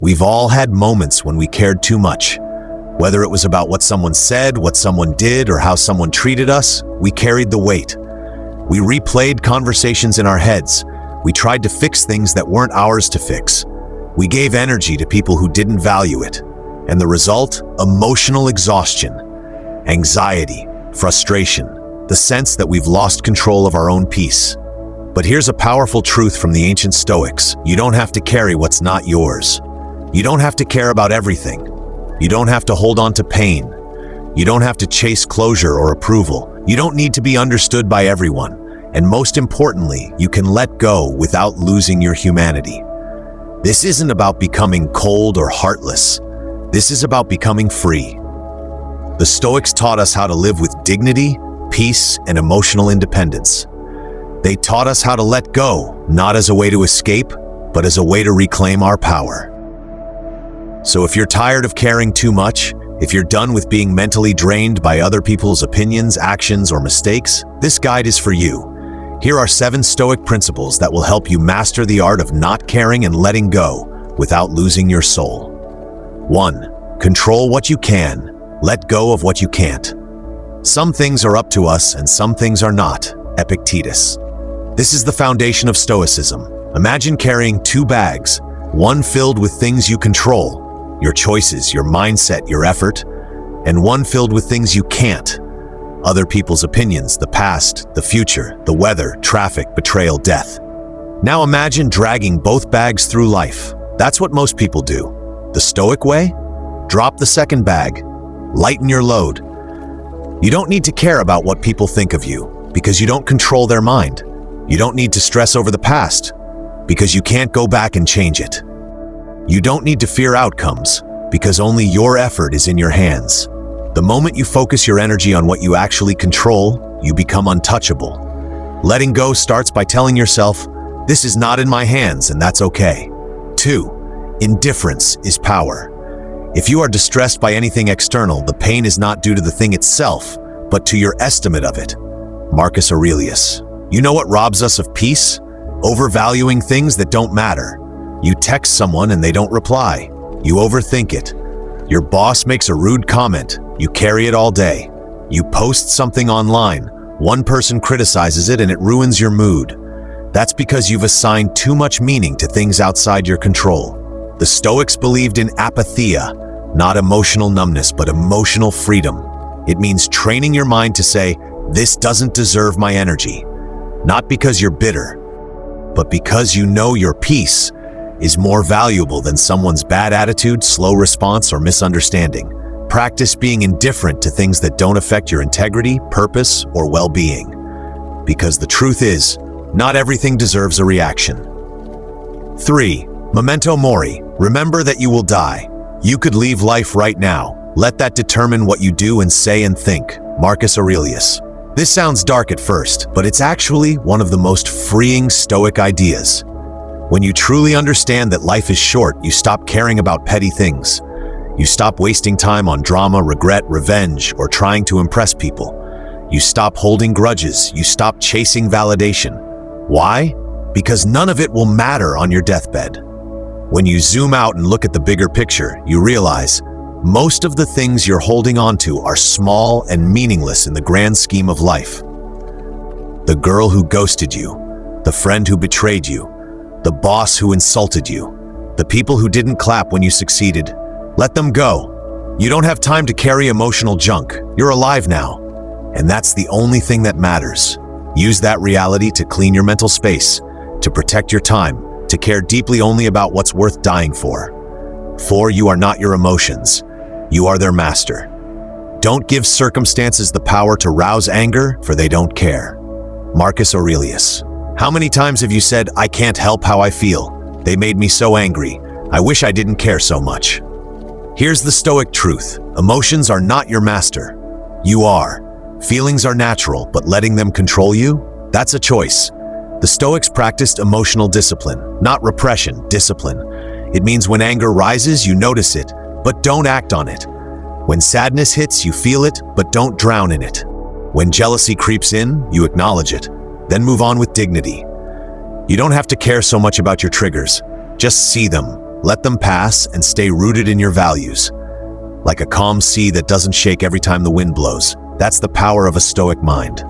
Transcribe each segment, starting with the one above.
We've all had moments when we cared too much. Whether it was about what someone said, what someone did, or how someone treated us, we carried the weight. We replayed conversations in our heads. We tried to fix things that weren't ours to fix. We gave energy to people who didn't value it. And the result? Emotional exhaustion, anxiety, frustration, the sense that we've lost control of our own peace. But here's a powerful truth from the ancient Stoics. You don't have to carry what's not yours. You don't have to care about everything. You don't have to hold on to pain. You don't have to chase closure or approval. You don't need to be understood by everyone. And most importantly, you can let go without losing your humanity. This isn't about becoming cold or heartless. This is about becoming free. The Stoics taught us how to live with dignity, peace, and emotional independence. They taught us how to let go, not as a way to escape, but as a way to reclaim our power. So if you're tired of caring too much, if you're done with being mentally drained by other people's opinions, actions, or mistakes, this guide is for you. Here are 7 Stoic principles that will help you master the art of not caring and letting go without losing your soul. 1. Control what you can. Let go of what you can't. Some things are up to us and some things are not. Epictetus. This is the foundation of Stoicism. Imagine carrying 2 bags, one filled with things you control, your choices, your mindset, your effort, and one filled with things you can't. Other people's opinions, the past, the future, the weather, traffic, betrayal, death. Now imagine dragging both bags through life. That's what most people do. The Stoic way? Drop the second bag. Lighten your load. You don't need to care about what people think of you because you don't control their mind. You don't need to stress over the past because you can't go back and change it. You don't need to fear outcomes because only your effort is in your hands. The moment you focus your energy on what you actually control, you become untouchable. Letting go starts by telling yourself, this is not in my hands and that's okay. 2. Indifference is power. If you are distressed by anything external, the pain is not due to the thing itself, but to your estimate of it. Marcus Aurelius. You know what robs us of peace? Overvaluing things that don't matter. You text someone and they don't reply. You overthink it. Your boss makes a rude comment. You carry it all day. You post something online. One person criticizes it and it ruins your mood. That's because you've assigned too much meaning to things outside your control. The Stoics believed in apatheia, not emotional numbness, but emotional freedom. It means training your mind to say, this doesn't deserve my energy. Not because you're bitter, but because you know your peace is more valuable than someone's bad attitude, slow response, or misunderstanding. Practice being indifferent to things that don't affect your integrity, purpose, or well-being. Because the truth is, not everything deserves a reaction. 3. Memento mori. Remember that you will die. You could leave life right now. Let that determine what you do and say and think. Marcus Aurelius. This sounds dark at first, but it's actually one of the most freeing Stoic ideas. When you truly understand that life is short, you stop caring about petty things. You stop wasting time on drama, regret, revenge, or trying to impress people. You stop holding grudges. You stop chasing validation. Why? Because none of it will matter on your deathbed. When you zoom out and look at the bigger picture, you realize most of the things you're holding on to are small and meaningless in the grand scheme of life. The girl who ghosted you, the friend who betrayed you, the boss who insulted you, the people who didn't clap when you succeeded. Let them go. You don't have time to carry emotional junk. You're alive now. And that's the only thing that matters. Use that reality to clean your mental space, to protect your time, to care deeply only about what's worth dying for. For you are not your emotions. You are their master. Don't give circumstances the power to rouse anger, for they don't care. Marcus Aurelius. How many times have you said, I can't help how I feel. They made me so angry. I wish I didn't care so much. Here's the Stoic truth. Emotions are not your master. You are. Feelings are natural, but letting them control you? That's a choice. The Stoics practiced emotional discipline, not repression, discipline. It means when anger rises, you notice it, but don't act on it. When sadness hits, you feel it, but don't drown in it. When jealousy creeps in, you acknowledge it. Then move on with dignity. You don't have to care so much about your triggers. Just see them, Let them pass and stay rooted in your values. Like a calm sea that doesn't shake every time the wind blows. That's the power of a Stoic mind.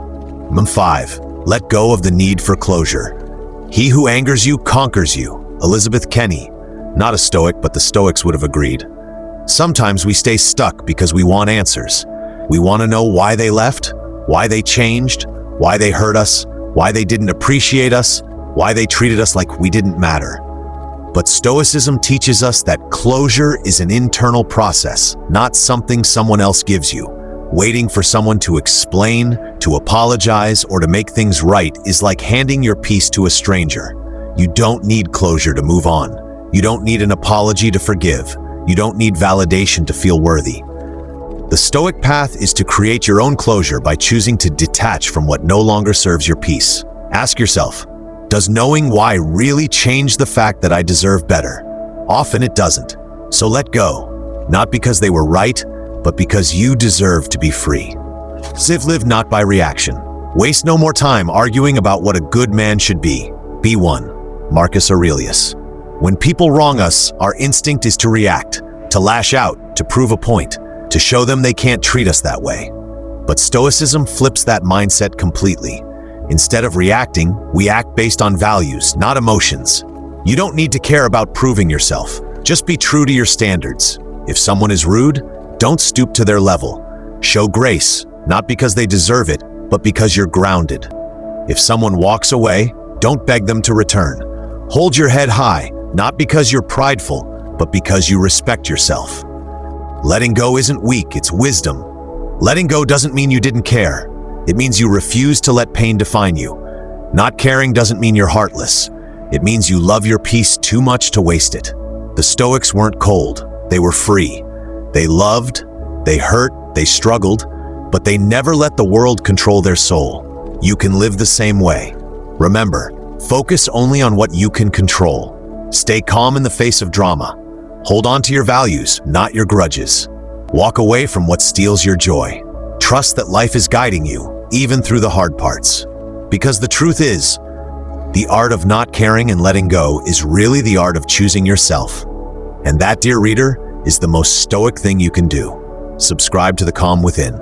5. Let go of the need for closure. He who angers you conquers you. Elizabeth Kenny. Not a Stoic, but the Stoics would have agreed. Sometimes we stay stuck because we want answers. We want to know why they left, why they changed, why they hurt us, why they didn't appreciate us, why they treated us like we didn't matter. But Stoicism teaches us that closure is an internal process, not something someone else gives you. Waiting for someone to explain, to apologize, or to make things right is like handing your peace to a stranger. You don't need closure to move on. You don't need an apology to forgive. You don't need validation to feel worthy. The Stoic path is to create your own closure by choosing to detach from what no longer serves your peace. Ask yourself, does knowing why really change the fact that I deserve better? Often it doesn't. So let go, not because they were right, but because you deserve to be free. Live not by reaction. Waste no more time arguing about what a good man should be. Be one. Marcus Aurelius. When people wrong us, our instinct is to react, to lash out, to prove a point, to show them they can't treat us that way. But Stoicism flips that mindset completely. Instead of reacting, we act based on values, not emotions. You don't need to care about proving yourself. Just be true to your standards. If someone is rude, don't stoop to their level. Show grace, not because they deserve it, but because you're grounded. If someone walks away, don't beg them to return. Hold your head high, not because you're prideful, but because you respect yourself. Letting go isn't weak, it's wisdom. Letting go doesn't mean you didn't care. It means you refuse to let pain define you. Not caring doesn't mean you're heartless. It means you love your peace too much to waste it. The Stoics weren't cold, they were free. They loved, they hurt, they struggled, but they never let the world control their soul. You can live the same way. Remember, focus only on what you can control. Stay calm in the face of drama. Hold on to your values, not your grudges. Walk away from what steals your joy. Trust that life is guiding you, even through the hard parts. Because the truth is, the art of not caring and letting go is really the art of choosing yourself. And that, dear reader, is the most Stoic thing you can do. Subscribe to The Calm Within.